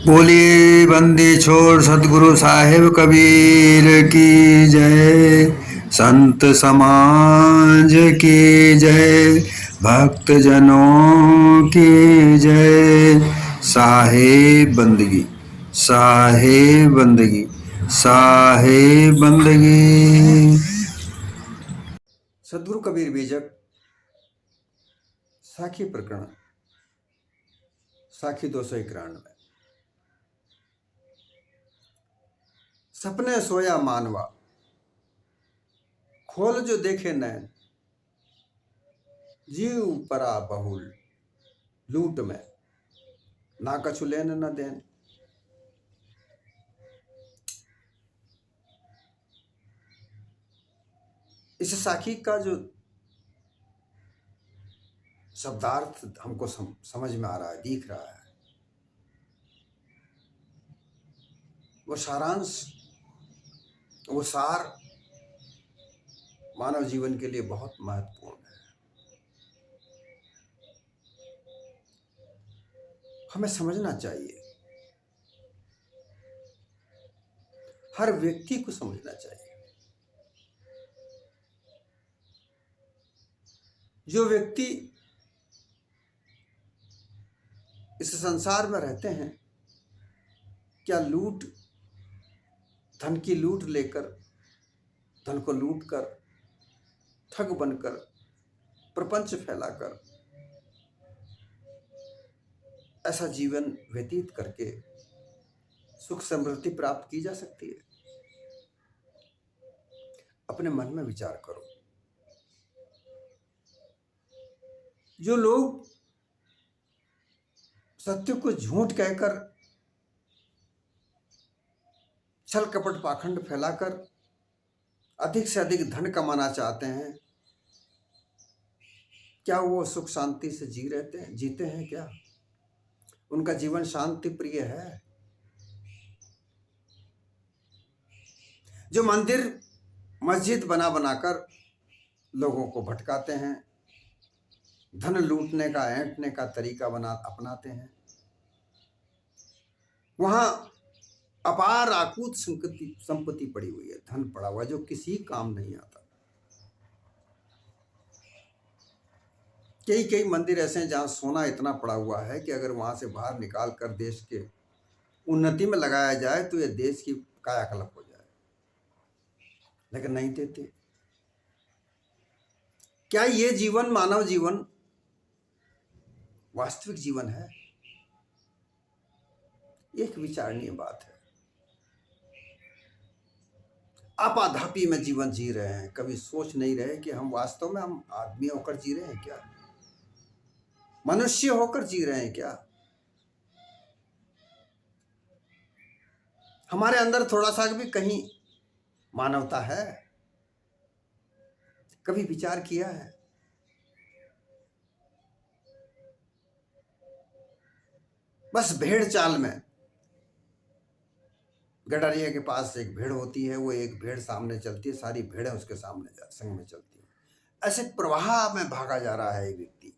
बोलिए बंदी छोड़ सतगुरु साहिब कबीर की जय। संत समाज की जय। भक्त जनों की जय। साहिब बंदगी, साहिब बंदगी, साहिब बंदगी। सदगुरु कबीर बीजक साखी प्रकरण साखी 291। सपने सोया मानवा, खोल जो देखे नैन, जीव परा बहुल लूट में, ना कछु लेन न देन। इस साखी का जो शब्दार्थ हमको समझ में आ रहा है, दिख रहा है, वो सारांश, वो सार मानव जीवन के लिए बहुत महत्वपूर्ण है। हमें समझना चाहिए, हर व्यक्ति को समझना चाहिए। जो व्यक्ति इस संसार में रहते हैं, क्या धन की लूट लेकर, धन को लूट कर, ठग बनकर, प्रपंच फैलाकर ऐसा जीवन व्यतीत करके सुख समृद्धि प्राप्त की जा सकती है? अपने मन में विचार करो। जो लोग सत्य को झूठ कहकर, छल कपट पाखंड फैलाकर अधिक से अधिक धन कमाना चाहते हैं, क्या वो सुख शांति से जीते हैं? क्या उनका जीवन शांति प्रिय है? जो मंदिर मस्जिद बनाकर लोगों को भटकाते हैं, धन लूटने का, ऐंठने का तरीका अपनाते हैं, वहां अपार आकूत संपत्ति पड़ी हुई है, धन पड़ा हुआ जो किसी काम नहीं आता। कई मंदिर ऐसे हैं जहां सोना इतना पड़ा हुआ है कि अगर वहां से बाहर निकाल कर देश के उन्नति में लगाया जाए तो ये देश की कायाकल्प हो जाए, लेकिन नहीं देते। क्या ये जीवन मानव जीवन वास्तविक जीवन है? एक विचारणीय बात है। आपाधापी में जीवन जी रहे हैं, कभी सोच नहीं रहे कि हम वास्तव में हम आदमी होकर जी रहे हैं क्या, मनुष्य होकर जी रहे हैं क्या? हमारे अंदर थोड़ा सा भी कहीं मानवता है? कभी विचार किया है? बस भेड़ चाल में, गडरिया के पास एक भेड़ होती है, वो एक भेड़ सामने चलती है, सारी भेड़ें उसके सामने संग में चलती है। ऐसे प्रवाह में भागा जा रहा है एक व्यक्ति,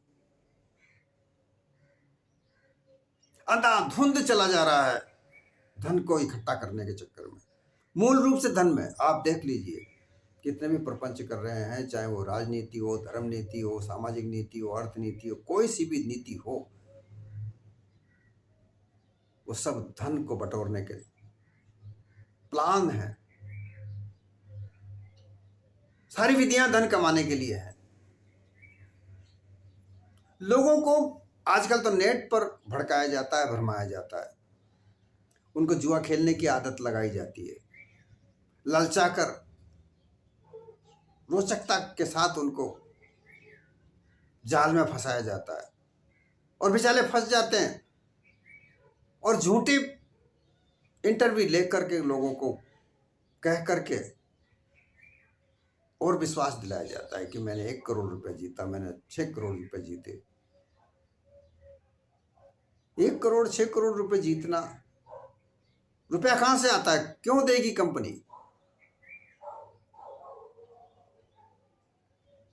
अंधाधुंध चला जा रहा है धन को इकट्ठा करने के चक्कर में। मूल रूप से धन में आप देख लीजिए, कितने भी प्रपंच कर रहे हैं, चाहे वो राजनीति हो, धर्म नीति हो, सामाजिक नीति हो, अर्थनीति हो, कोई सी भी नीति हो, वो सब धन को बटोरने के प्लान है। सारी विधियां धन कमाने के लिए है। लोगों को आजकल तो नेट पर भड़काया जाता है, भरमाया जाता है, उनको जुआ खेलने की आदत लगाई जाती है, ललचाकर रोचकता के साथ उनको जाल में फंसाया जाता है और बेचारे फंस जाते हैं। और झूठी इंटरव्यू लेकर के लोगों को कह करके और विश्वास दिलाया जाता है कि मैंने 1 करोड़ रुपए जीता, मैंने 6 करोड़ रुपए जीते। 1 करोड़ 6 करोड़ रुपए जीतना, रुपया कहां से आता है? क्यों देगी कंपनी?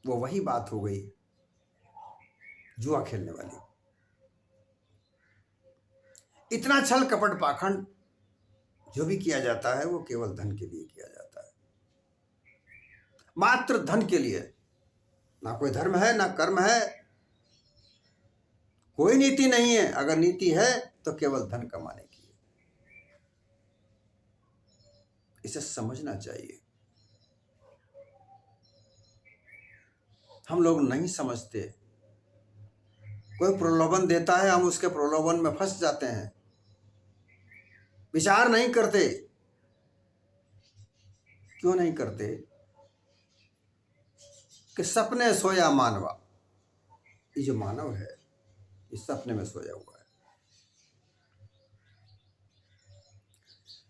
वो वही बात हो गई जुआ खेलने वाली। इतना छल कपट पाखंड जो भी किया जाता है वो केवल धन के लिए किया जाता है, मात्र धन के लिए। ना कोई धर्म है, ना कर्म है, कोई नीति नहीं है। अगर नीति है तो केवल धन कमाने की है। इसे समझना चाहिए। हम लोग नहीं समझते। कोई प्रलोभन देता है, हम उसके प्रलोभन में फंस जाते हैं, विचार नहीं करते। क्यों नहीं करते? कि सपने सोया मानवा। ये जो मानव है इस सपने में सोया हुआ है।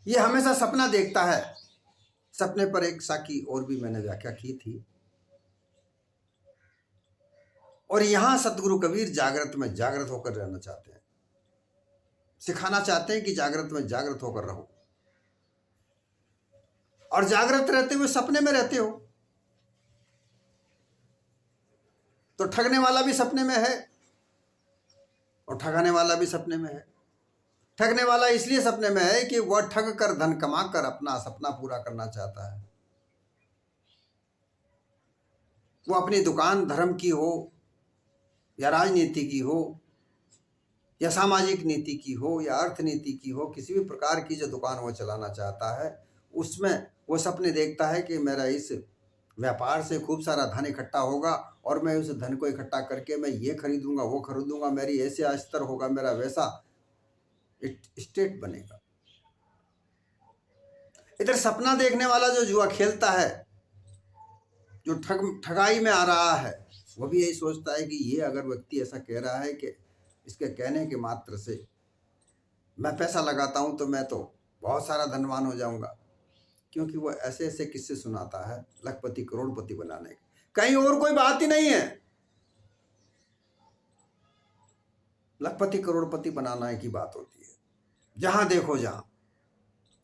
ये हमेशा सपना देखता है। सपने पर एक साकी और भी मैंने व्याख्या की थी। और यहां सतगुरु कबीर जागृत में जागृत होकर रहना चाहते हैं, सिखाना चाहते हैं कि जागृत में जागृत होकर रहो। और जागृत रहते हुए सपने में रहते हो तो ठगने वाला भी सपने में है और ठगाने वाला भी सपने में है। ठगने वाला इसलिए सपने में है कि वह ठग कर धन कमा कर अपना सपना पूरा करना चाहता है। वो अपनी दुकान धर्म की हो या राजनीति की हो या सामाजिक नीति की हो या अर्थनीति की हो, किसी भी प्रकार की जो दुकान वो चलाना चाहता है उसमें वो सपने देखता है कि मेरा इस व्यापार से खूब सारा धन इकट्ठा होगा और मैं उस धन को इकट्ठा करके मैं ये खरीदूंगा, वो खरीदूंगा, मेरी ऐसे स्तर होगा, मेरा वैसा स्टेट बनेगा। इधर सपना देखने वाला जो जुआ खेलता है, जो ठगाई में आ रहा है, वो भी यही सोचता है कि ये अगर व्यक्ति ऐसा कह रहा है कि इसके कहने के मात्र से मैं पैसा लगाता हूं तो मैं तो बहुत सारा धनवान हो जाऊंगा। क्योंकि वो ऐसे ऐसे किस्से सुनाता है लखपति करोड़पति बनाने के, कहीं और कोई बात ही नहीं है। लखपति करोड़पति बनाने की बात होती है। जहां देखो, जहां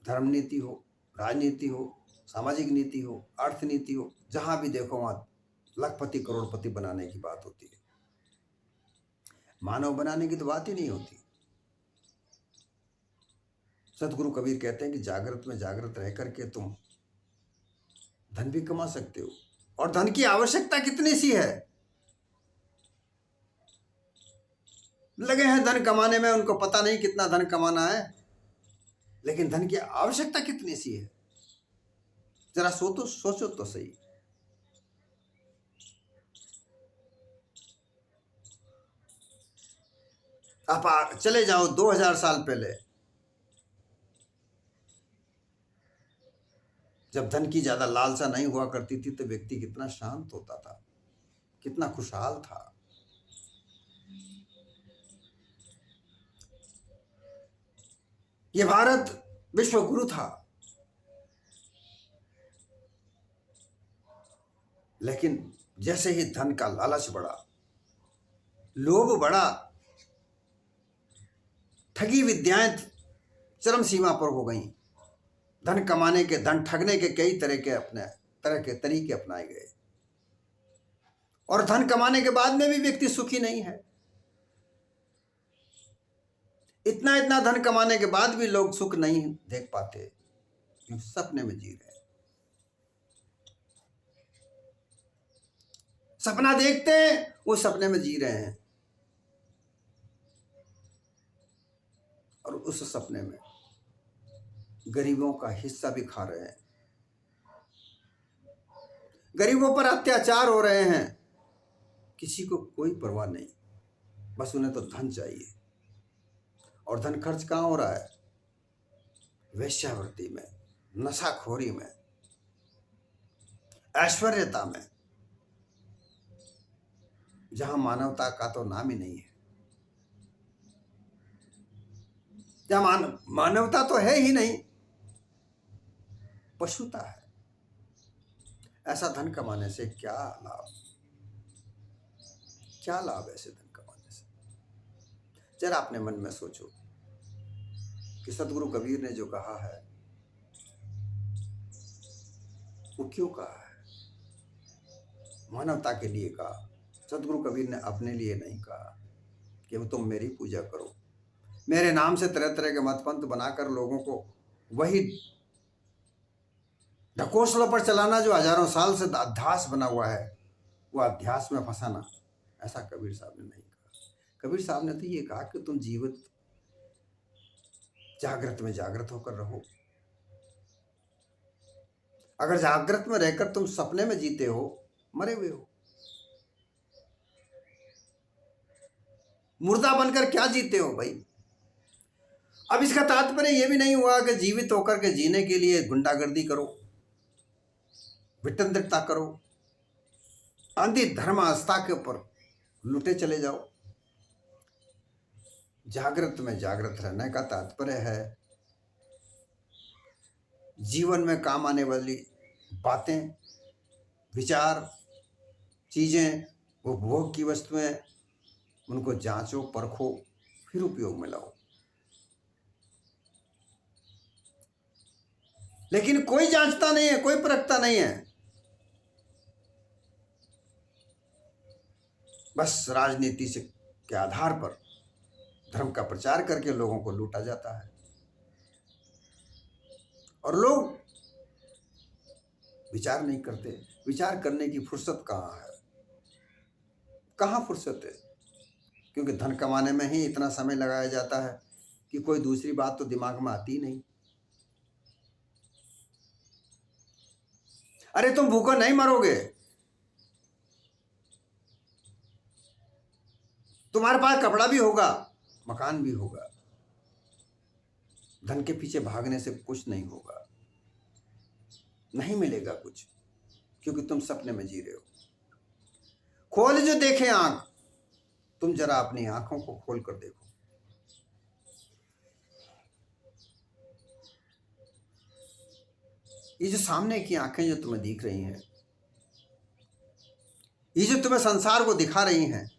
धर्म नीति हो, राजनीति हो, सामाजिक नीति हो, अर्थनीति हो, जहां भी देखो वहां लखपति करोड़पति बनाने की बात होती है। मानव बनाने की तो बात ही नहीं होती। सतगुरु कबीर कहते हैं कि जागृत में जागृत रह करके तुम धन भी कमा सकते हो। और धन की आवश्यकता कितनी सी है, लगे हैं धन कमाने में, उनको पता नहीं कितना धन कमाना है, लेकिन धन की आवश्यकता कितनी सी है, जरा सोचो तो सही। आप चले जाओ 2000 साल पहले, जब धन की ज्यादा लालसा नहीं हुआ करती थी तो व्यक्ति कितना शांत होता था, कितना खुशहाल था। ये भारत विश्व गुरु था, लेकिन जैसे ही धन का लालच बढ़ा, लोभ बढ़ा, ठगी विद्याएं चरम सीमा पर हो गईं। धन कमाने के, धन ठगने के कई तरह के तरीके अपनाए गए। और धन कमाने के बाद में भी व्यक्ति सुखी नहीं है। इतना इतना धन कमाने के बाद भी लोग सुख नहीं देख पाते, क्योंकि सपने में जी रहे हैं। सपना देखते हैं, वो सपने में जी रहे हैं और उस सपने में गरीबों का हिस्सा भी खा रहे हैं। गरीबों पर अत्याचार हो रहे हैं, किसी को कोई परवाह नहीं, बस उन्हें तो धन चाहिए। और धन खर्च कहाँ हो रहा है? वेश्यावृत्ति में, नशाखोरी में, ऐश्वर्यता में, जहां मानवता का तो नाम ही नहीं है, जहां मानवता तो है ही नहीं, पशुता है। ऐसा धन कमाने से क्या लाभ? क्या लाभ ऐसे धन कमाने से? जरा अपने मन में सोचो कि सतगुरु कबीर ने जो कहा है वो क्यों कहा है? मानवता के लिए कहा। सतगुरु कबीर ने अपने लिए नहीं कहा कि तुम मेरी पूजा करो, मेरे नाम से तरह तरह के मतपंथ बनाकर लोगों को वही ढकोसलों पर चलाना जो हजारों साल से अध्यास बना हुआ है, वो अध्यास में फंसाना, ऐसा कबीर साहब ने नहीं कहा। कबीर साहब ने तो ये कहा कि तुम जीवित जागृत में जागृत होकर रहो। अगर जागृत में रहकर तुम सपने में जीते हो, मरे हुए हो। मुर्दा बनकर क्या जीते हो भाई। अब इसका तात्पर्य यह भी नहीं हुआ कि जीवित होकर के जीने के लिए गुंडागर्दी करो, विटंदिता करो, अंधी धर्म आस्था के ऊपर लुटे चले जाओ। जागृत में जागृत रहने का तात्पर्य है जीवन में काम आने वाली बातें, विचार, चीजें, उपभोग की वस्तुएं, उनको जांचो, परखो, फिर उपयोग में लाओ। लेकिन कोई जांचता नहीं है, कोई परखता नहीं है। बस राजनीति से के आधार पर धर्म का प्रचार करके लोगों को लूटा जाता है और लोग विचार नहीं करते। विचार करने की फुर्सत कहाँ है, कहाँ फुर्सत है, क्योंकि धन कमाने में ही इतना समय लगाया जाता है कि कोई दूसरी बात तो दिमाग में आती नहीं। अरे तुम भूखा नहीं मरोगे, तुम्हारे पास कपड़ा भी होगा, मकान भी होगा। धन के पीछे भागने से कुछ नहीं होगा, नहीं मिलेगा कुछ, क्योंकि तुम सपने में जी रहे हो। खोल जो देखे आंख, तुम जरा अपनी आंखों को खोल कर देखो। ये जो सामने की आंखें जो तुम्हें दिख रही हैं, ये जो तुम्हें संसार को दिखा रही हैं,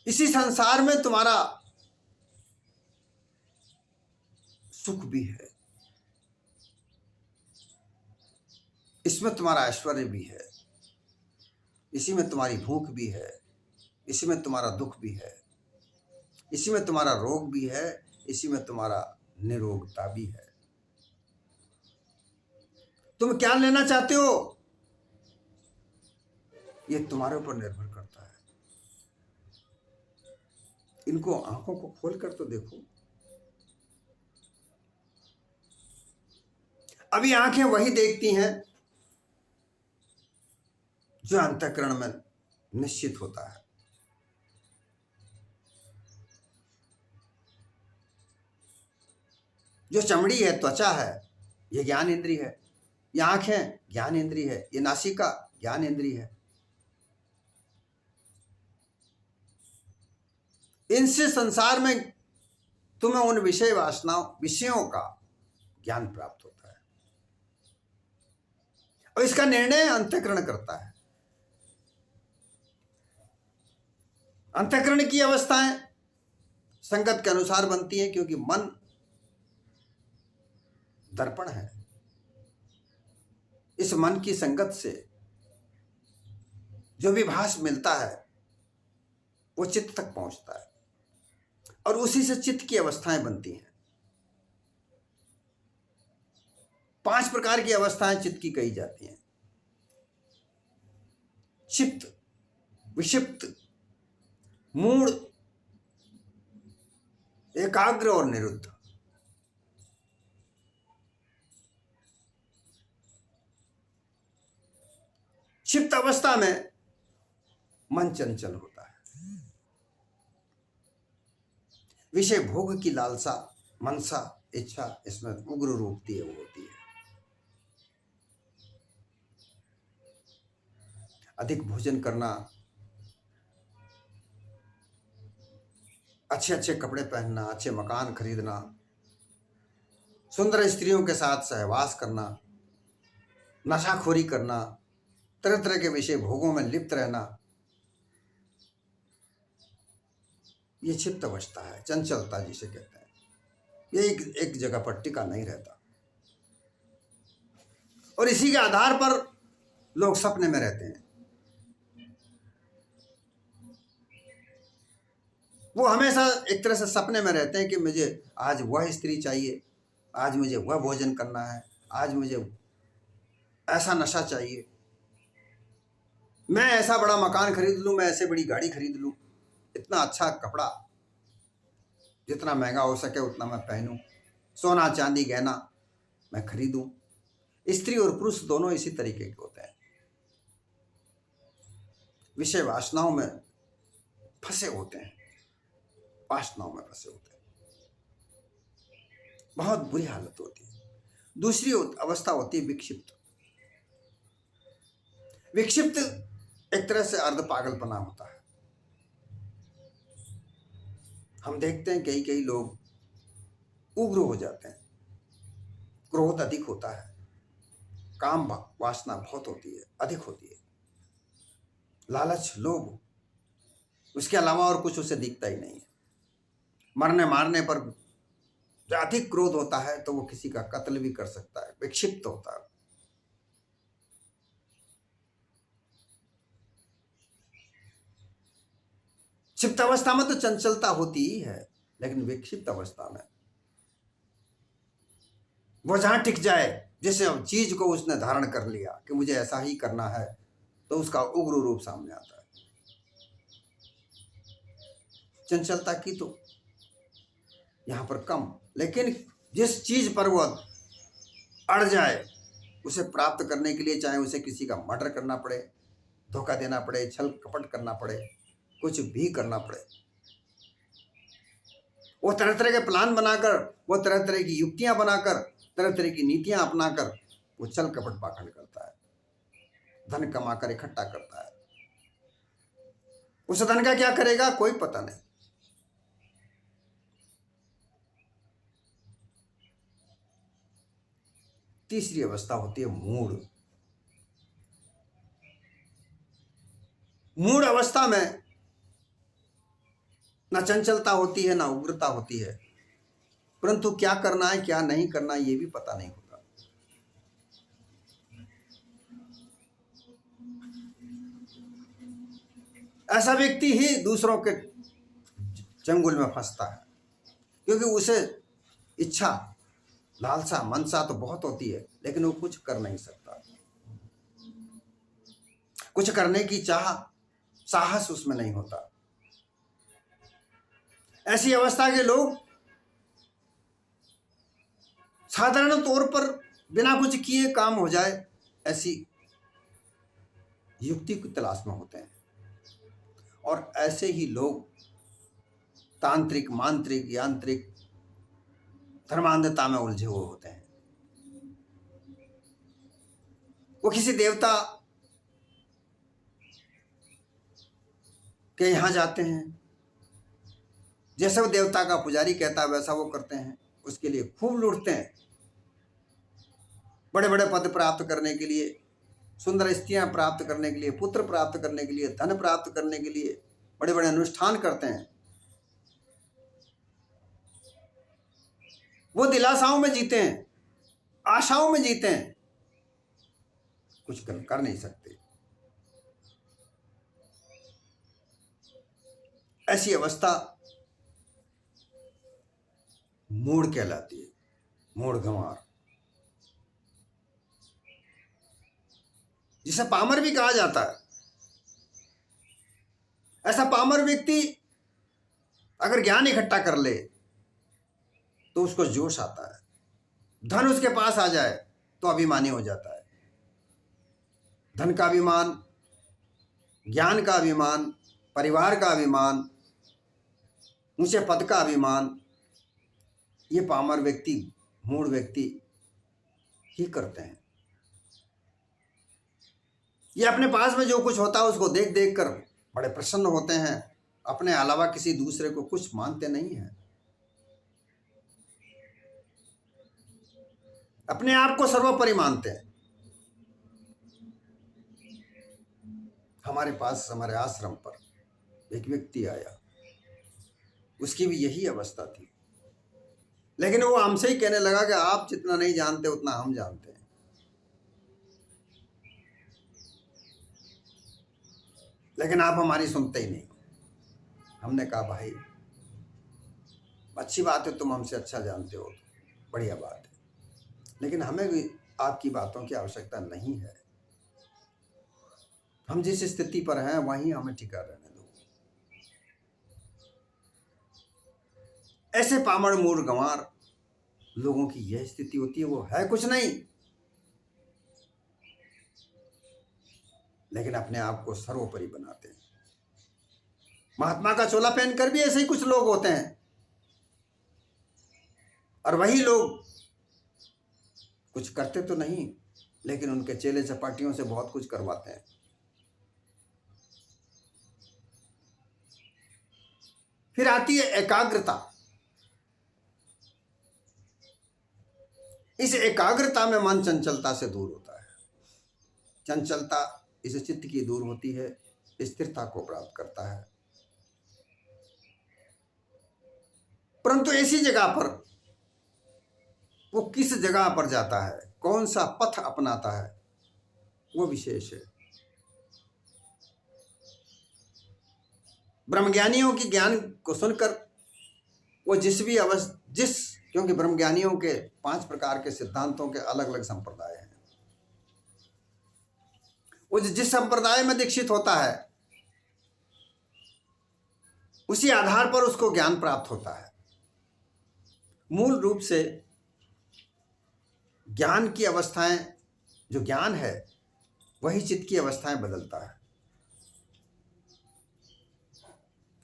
इसी संसार में तुम्हारा सुख भी है, इसमें तुम्हारा ऐश्वर्य भी है, इसी में तुम्हारी भूख भी है, इसी में तुम्हारा दुख भी है, इसी में तुम्हारा रोग भी है, इसी में तुम्हारा निरोगता भी है। तुम क्या लेना चाहते हो, ये तुम्हारे ऊपर निर्भर करता है। इनको आंखों को खोल कर तो देखो। अभी आंखें वही देखती हैं जो अंतःकरण में निश्चित होता है। जो चमड़ी है, त्वचा है, ये ज्ञान इंद्रिय है। ये आंखें ज्ञान इंद्रिय है। ये नासिका ज्ञान इंद्रिय है। इनसे संसार में तुम्हें उन विषय वासनाओं, विषयों का ज्ञान प्राप्त होता है और इसका निर्णय अंतःकरण करता है। अंतःकरण की अवस्थाएं संगत के अनुसार बनती हैं, क्योंकि मन दर्पण है। इस मन की संगत से जो भी भास मिलता है वो चित्त तक पहुंचता है और उसी से चित्त की अवस्थाएं बनती हैं। 5 प्रकार की अवस्थाएं चित्त की कही जाती हैं: चित्त, विक्षिप्त, मूढ़, एकाग्र और निरुद्ध। क्षिप्त अवस्था में मन चंचल होता है। विषय भोग की लालसा, मनसा, इच्छा इसमें उग्र रूप दिए होती है। अधिक भोजन करना, अच्छे अच्छे कपड़े पहनना, अच्छे मकान खरीदना, सुंदर स्त्रियों के साथ सहवास करना, नशाखोरी करना, तरह तरह के विषय भोगों में लिप्त रहना, ये क्षिप्त अवस्था है, चंचलता जिसे कहते हैं। ये एक जगह पर टिका नहीं रहता और इसी के आधार पर लोग सपने में रहते हैं। वो हमेशा एक तरह से सपने में रहते हैं कि मुझे आज वह स्त्री चाहिए, आज मुझे वह भोजन करना है, आज मुझे ऐसा नशा चाहिए, मैं ऐसा बड़ा मकान खरीद लूँ, मैं ऐसे बड़ी गाड़ी खरीद लूँ, इतना अच्छा कपड़ा जितना महंगा हो सके उतना मैं पहनूं, सोना चांदी गहना मैं खरीदूं। स्त्री और पुरुष दोनों इसी तरीके के होते हैं, विषय वासनाओं में फंसे होते हैं, वासनाओं में फंसे होते हैं, बहुत बुरी हालत होती है। दूसरी अवस्था होती है विक्षिप्त। विक्षिप्त एक तरह से अर्ध पागलपना होता है। हम देखते हैं कई कई लोग उग्र हो जाते हैं, क्रोध अधिक होता है, काम वासना बहुत होती है, अधिक होती है, लालच लोभ, उसके अलावा और कुछ उसे दिखता ही नहीं है। मरने मारने पर अधिक क्रोध होता है तो वो किसी का कत्ल भी कर सकता है, विक्षिप्त होता है। क्षिप्त अवस्था में तो चंचलता होती ही है, लेकिन विक्षिप्त अवस्था में वो जहां टिक जाए, जैसे चीज को उसने धारण कर लिया कि मुझे ऐसा ही करना है, तो उसका उग्र रूप सामने आता है। चंचलता की तो यहां पर कम, लेकिन जिस चीज पर वो अड़ जाए, उसे प्राप्त करने के लिए चाहे उसे किसी का मर्डर करना पड़े, धोखा देना पड़े, छल कपट करना पड़े, कुछ भी करना पड़े, वो तरह तरह के प्लान बनाकर, वो तरह तरह की युक्तियां बनाकर, तरह तरह की नीतियां अपनाकर वो छल कपट पाखंड करता है, धन कमाकर इकट्ठा करता है। उस धन का क्या करेगा कोई पता नहीं। तीसरी अवस्था होती है मूढ़। मूढ़ अवस्था में ना चंचलता होती है, ना उग्रता होती है, परंतु क्या करना है क्या नहीं करना ये भी पता नहीं होता। ऐसा व्यक्ति ही दूसरों के चंगुल में फंसता है, क्योंकि उसे इच्छा लालसा मनसा तो बहुत होती है, लेकिन वो कुछ कर नहीं सकता। कुछ करने की चाह, साहस उसमें नहीं होता। ऐसी अवस्था के लोग साधारण तौर पर बिना कुछ किए काम हो जाए ऐसी युक्ति की तलाश में होते हैं, और ऐसे ही लोग तांत्रिक मांत्रिक यांत्रिक धर्मांधता में उलझे हुए होते हैं। वो किसी देवता के यहाँ जाते हैं, जैसे वो देवता का पुजारी कहता है वैसा वो करते हैं, उसके लिए खूब लूटते हैं, बड़े बड़े पद प्राप्त करने के लिए, सुंदर स्त्रियां प्राप्त करने के लिए, पुत्र प्राप्त करने के लिए, धन प्राप्त करने के लिए बड़े बड़े अनुष्ठान करते हैं। वो दिलासाओं में जीते हैं, आशाओं में जीते हैं, कुछ कर नहीं सकते। ऐसी अवस्था मूढ़ कहलाती है, मूढ़ गंवार, जिसे पामर भी कहा जाता है। ऐसा पामर व्यक्ति अगर ज्ञान इकट्ठा कर ले तो उसको जोश आता है, धन उसके पास आ जाए तो अभिमानी हो जाता है। धन का अभिमान, ज्ञान का अभिमान, परिवार का अभिमान, ऊंचे पद का अभिमान, ये पामर व्यक्ति, मूढ़ व्यक्ति ही करते हैं। ये अपने पास में जो कुछ होता है उसको देख देख कर बड़े प्रसन्न होते हैं, अपने अलावा किसी दूसरे को कुछ मानते नहीं हैं, अपने आप को सर्वोपरि मानते हैं। हमारे पास, हमारे आश्रम पर एक व्यक्ति आया, उसकी भी यही अवस्था थी, लेकिन वो हमसे ही कहने लगा कि आप जितना नहीं जानते उतना हम जानते हैं। लेकिन आप हमारी सुनते ही नहीं। हमने कहा भाई अच्छी बात है, तुम हमसे अच्छा जानते हो, बढ़िया बात है, लेकिन हमें भी आपकी बातों की आवश्यकता नहीं है। हम जिस स्थिति पर हैं वहीं हमें टिका रहने दो। ऐसे पामड़ मूर गंवार लोगों की यह स्थिति होती है। वो है कुछ नहीं, लेकिन अपने आप को सर्वोपरि बनाते हैं। महात्मा का चोला पहनकर भी ऐसे ही कुछ लोग होते हैं, और वही लोग कुछ करते तो नहीं, लेकिन उनके चेले चपाटियों से बहुत कुछ करवाते हैं। फिर आती है एकाग्रता। इस एकाग्रता में मन चंचलता से दूर होता है। चंचलता इस चित्त की दूर होती है, स्थिरता को प्राप्त करता है। परंतु ऐसी जगह पर वो किस जगह पर जाता है, कौन सा पथ अपनाता है, वो विशेष है। ब्रह्मज्ञानियों की ज्ञान को सुनकर वो क्योंकि ब्रह्मज्ञानियों के 5 प्रकार के सिद्धांतों के अलग अलग संप्रदाय हैं। वो जिस संप्रदाय में दीक्षित होता है उसी आधार पर उसको ज्ञान प्राप्त होता है। मूल रूप से ज्ञान की अवस्थाएं, जो ज्ञान है वही चित्त की अवस्थाएं बदलता है।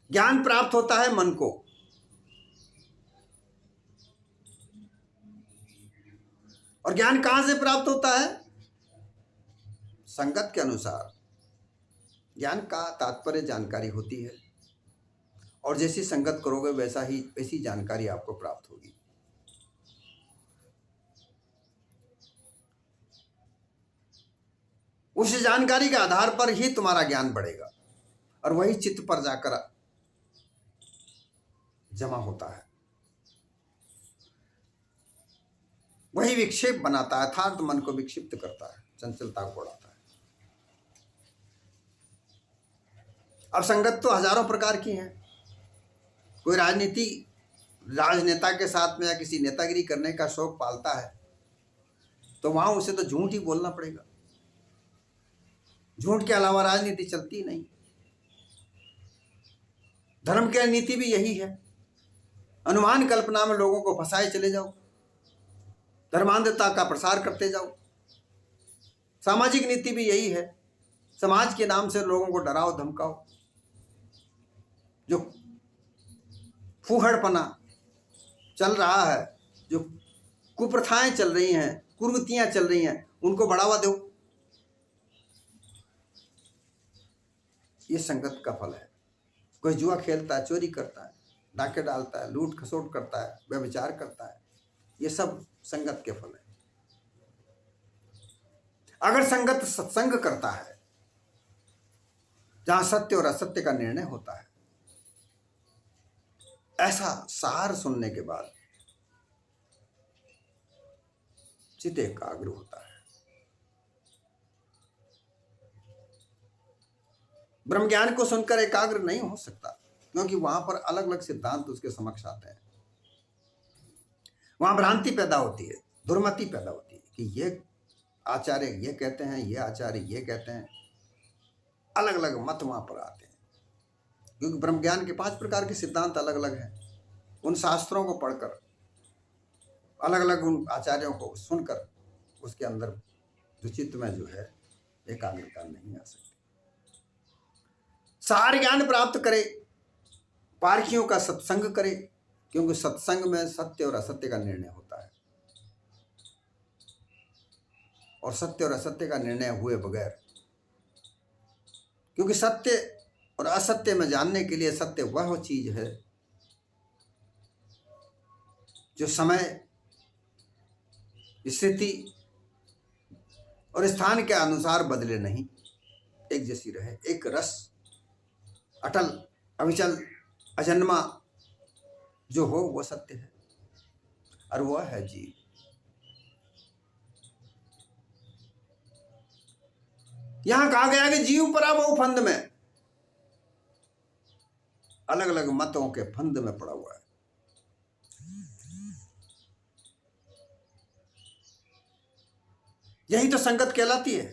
ज्ञान प्राप्त होता है मन को, और ज्ञान कहां से प्राप्त होता है? संगत के अनुसार। ज्ञान का तात्पर्य जानकारी होती है, और जैसी संगत करोगे वैसी जानकारी आपको प्राप्त होगी। उस जानकारी के आधार पर ही तुम्हारा ज्ञान बढ़ेगा, और वही चित्त पर जाकर जमा होता है। वही विक्षेप बनाता है, अर्थात मन को विक्षिप्त करता है, चंचलता को बढ़ाता है। अब संगत तो हजारों प्रकार की है। कोई राजनेता के साथ में या किसी नेतागिरी करने का शौक पालता है तो वहां उसे तो झूठ ही बोलना पड़ेगा। झूठ के अलावा राजनीति चलती नहीं। धर्म की नीति भी यही है, अनुमान कल्पना में लोगों को फंसाए चले जाओ, धर्मांधता का प्रसार करते जाओ। सामाजिक नीति भी यही है, समाज के नाम से लोगों को डराओ धमकाओ। जो फूहड़पना चल रहा है, जो कुप्रथाएं चल रही हैं, कुरीतियां चल रही हैं, उनको बढ़ावा दो। ये संगत का फल है। कोई जुआ खेलता है, चोरी करता है, डाके डालता है, लूट खसोट करता है, व्यभिचार करता है, ये सब संगत के फल है। अगर संगत सत्संग करता है जहां सत्य और असत्य का निर्णय होता है, ऐसा सार सुनने के बाद चित्त एकाग्र होता है। ब्रह्म ज्ञान को सुनकर एकाग्र नहीं हो सकता, क्योंकि वहां पर अलग अलग सिद्धांत उसके समक्ष आते हैं। वहां भ्रांति पैदा होती है, दुर्मति पैदा होती है कि ये आचार्य ये कहते हैं, ये आचार्य ये कहते हैं। अलग अलग मत वहां पर आते हैं, क्योंकि ब्रह्म ज्ञान के 5 प्रकार के सिद्धांत अलग अलग हैं। उन शास्त्रों को पढ़कर, अलग अलग उन आचार्यों को सुनकर उसके अंदर जो चित्त में जो है एकाग्रता नहीं आ सकती। सार ज्ञान प्राप्त करे, पारखियों का सत्संग करे, क्योंकि सत्संग में सत्य और असत्य का निर्णय होता है, और सत्य और असत्य का निर्णय हुए बगैर, क्योंकि सत्य और असत्य में जानने के लिए सत्य वह चीज है जो समय, स्थिति और स्थान के अनुसार बदले नहीं, एक जैसी रहे। एक रस अटल अविचल अजन्मा जो हो वो सत्य है, और वह है जीव। यहां कहा गया कि जीव पड़ा वो फंद में, अलग अलग मतों के फंद में पड़ा हुआ है। यही तो संगत कहलाती है।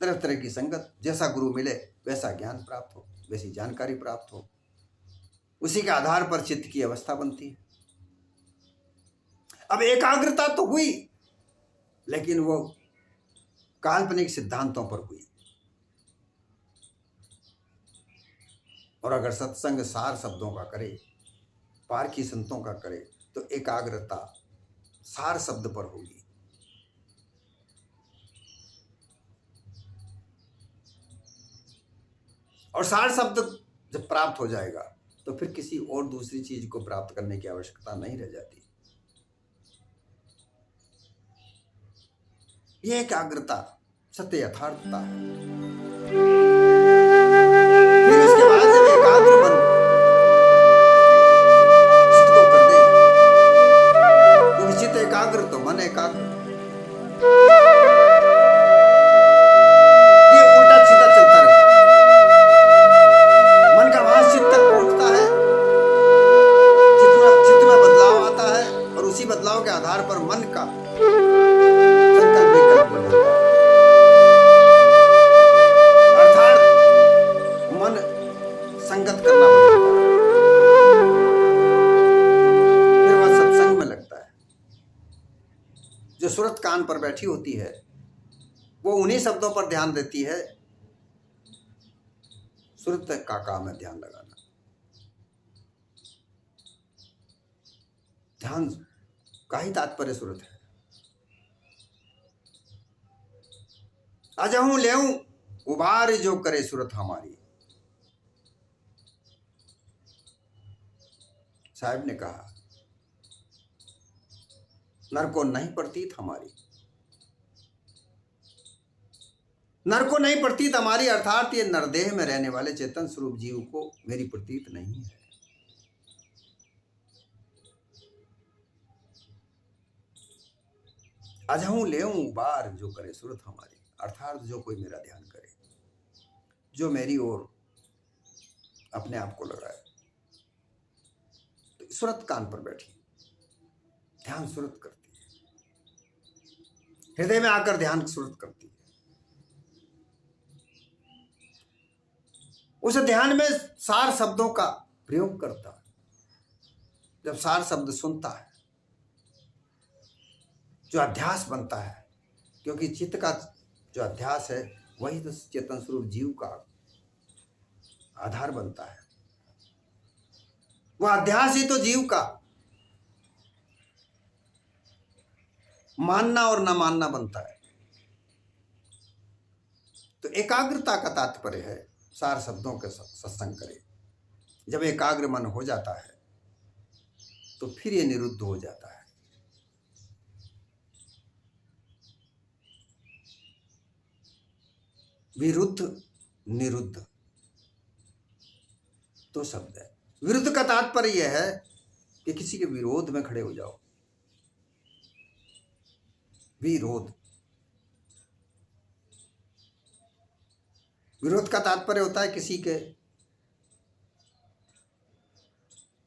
तरह तरह की संगत, जैसा गुरु मिले वैसा ज्ञान प्राप्त हो, वैसी जानकारी प्राप्त हो, उसी के आधार पर चित्त की अवस्था बनती है। अब एकाग्रता तो हुई, लेकिन वो काल्पनिक सिद्धांतों पर हुई। और अगर सत्संग सार शब्दों का करे, पारखी संतों का करे, तो एकाग्रता सार शब्द पर होगी। और सार शब्द जब प्राप्त हो जाएगा तो फिर किसी और दूसरी चीज को प्राप्त करने की आवश्यकता नहीं रह जाती। यह एकाग्रता सत्य यथार्थता है। फिर उसके बाद जब एकाग्र मन चित्त को कर दे, तो चित्त एकाग्र तो मन एकाग्र। ये उल्टा सीधा चलता रहता है। मन का वहां चित्त तक पहुंचता है, चित्त में बदलाव आता है, और उसी बदलाव के आधार पर मन का संकल्प विकल्प बदलता है। अर्थात मन संगत करना पड़ता है, फिर वह सत्संग में लगता है। जो सुरत कान पर बैठी होती है वो उन्हीं शब्दों पर ध्यान देती है। सुरत का काम है ध्यान लगाना। ध्यान का ही तात्पर्य सुरत है। अजहूं लेऊं उबार जो करे सुरत हमारी। साहब ने कहा, नर को नहीं प्रतीत हमारी, नर को नहीं प्रतीत हमारी, अर्थात ये नरदेह में रहने वाले चेतन स्वरूप जीव को मेरी प्रतीत नहीं है। अजहूं लेऊं उबार जो करे सुरत हमारी, अर्थात जो कोई मेरा ध्यान करे, जो मेरी ओर अपने आप को लगाए। तो सुरत कान पर बैठी ध्यान सुरत करती है, हृदय में आकर ध्यान सुरत करती है। उस ध्यान में सार शब्दों का प्रयोग करता है। जब सार शब्द सुनता है, जो अध्यास बनता है, क्योंकि चित्त का जो अध्यास है वही तो चेतन स्वरूप जीव का आधार बनता है। वह अध्यास ही तो जीव का मानना और न मानना बनता है। तो एकाग्रता का तात्पर्य है सार शब्दों के सत्संग करे। जब एकाग्र मन हो जाता है तो फिर ये निरुद्ध हो जाता है। विरुद्ध निरुद्ध तो शब्द है। विरुद्ध का तात्पर्य यह है कि किसी के विरोध में खड़े हो जाओ। विरोध, विरोध का तात्पर्य होता है किसी के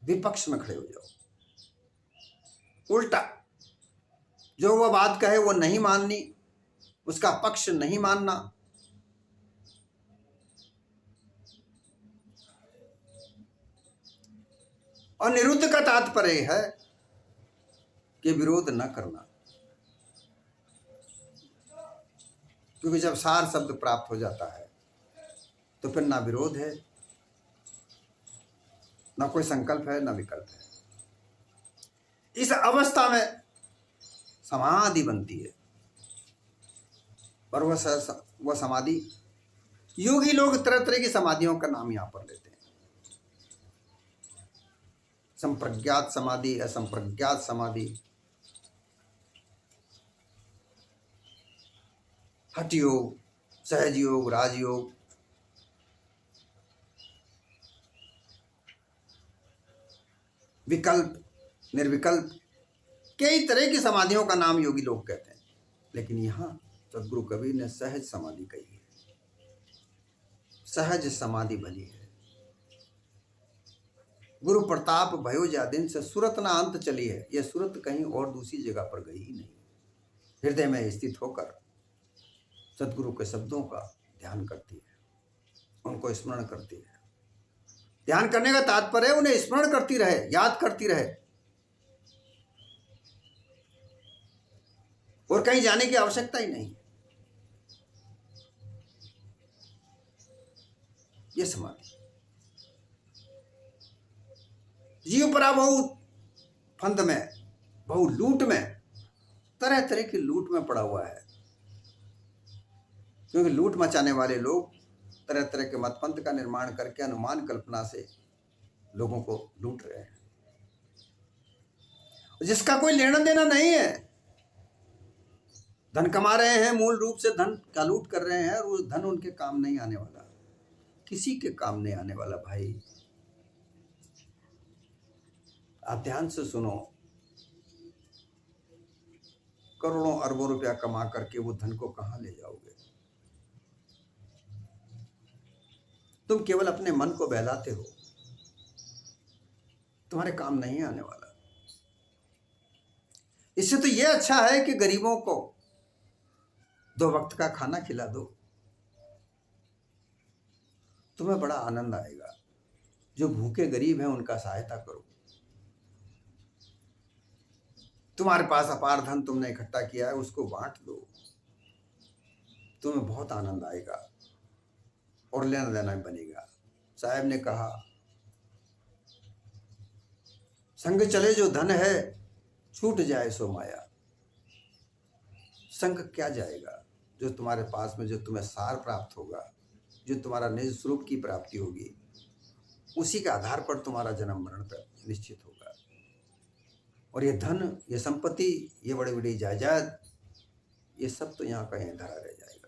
विपक्ष में खड़े हो जाओ। उल्टा, जो वह बात कहे वो नहीं माननी, उसका पक्ष नहीं मानना। और निरुद्ध का तात्पर्य है कि विरोध न करना, क्योंकि जब सार शब्द प्राप्त हो जाता है तो फिर ना विरोध है, ना कोई संकल्प है, ना विकल्प है। इस अवस्था में समाधि बनती है। और वह समाधि, योगी लोग तरह तरह की समाधियों का नाम यहां पर लेते हैं। संप्रज्ञात समाधि, असंप्रज्ञात समाधि, हठ योग, सहज योग, राजयोग, विकल्प, निर्विकल्प, कई तरह की समाधियों का नाम योगी लोग कहते हैं। लेकिन यहां सदगुरु कबीर ने सहज समाधि कही है। सहज समाधि भली है। गुरु प्रताप भयो जा दिन से सुरत ना अंत चली है। यह सुरत कहीं और दूसरी जगह पर गई ही नहीं, हृदय में स्थित होकर सदगुरु के शब्दों का ध्यान करती है, उनको स्मरण करती है। ध्यान करने का तात्पर्य उन्हें स्मरण करती रहे, याद करती रहे, और कहीं जाने की आवश्यकता ही नहीं। ये समाधि। जीव परा बहु फंद में, बहु लूट में, तरह तरह की लूट में पड़ा हुआ है, क्योंकि लूट मचाने वाले लोग तरह तरह के मतपंथ का निर्माण करके अनुमान कल्पना से लोगों को लूट रहे हैं, जिसका कोई लेना देना नहीं है। धन कमा रहे हैं, मूल रूप से धन का लूट कर रहे हैं, और वो धन उनके काम नहीं आने वाला, किसी के काम नहीं आने वाला। भाई आप ध्यान से सुनो, करोड़ों अरबों रुपया कमा करके वो धन को कहां ले जाओगे? तुम केवल अपने मन को बहलाते हो, तुम्हारे काम नहीं आने वाला। इससे तो ये अच्छा है कि गरीबों को 2 वक्त का खाना खिला दो, तुम्हें बड़ा आनंद आएगा। जो भूखे गरीब हैं उनका सहायता करो। तुम्हारे पास अपार धन तुमने इकट्ठा किया है, उसको बांट दो, तुम्हें बहुत आनंद आएगा और लेना देना बनेगा। साहब ने कहा, संग चले जो धन है, छूट जाए सो माया। संग क्या जाएगा? जो तुम्हारे पास में, जो तुम्हें सार प्राप्त होगा, जो तुम्हारा निज स्वरूप की प्राप्ति होगी, उसी के आधार पर तुम्हारा जन्म मरण पर निश्चित होगा। और ये धन, ये संपत्ति, ये बड़ी बड़ी जायदाद, ये सब तो यहाँ का यहाँ धरा रह जाएगा।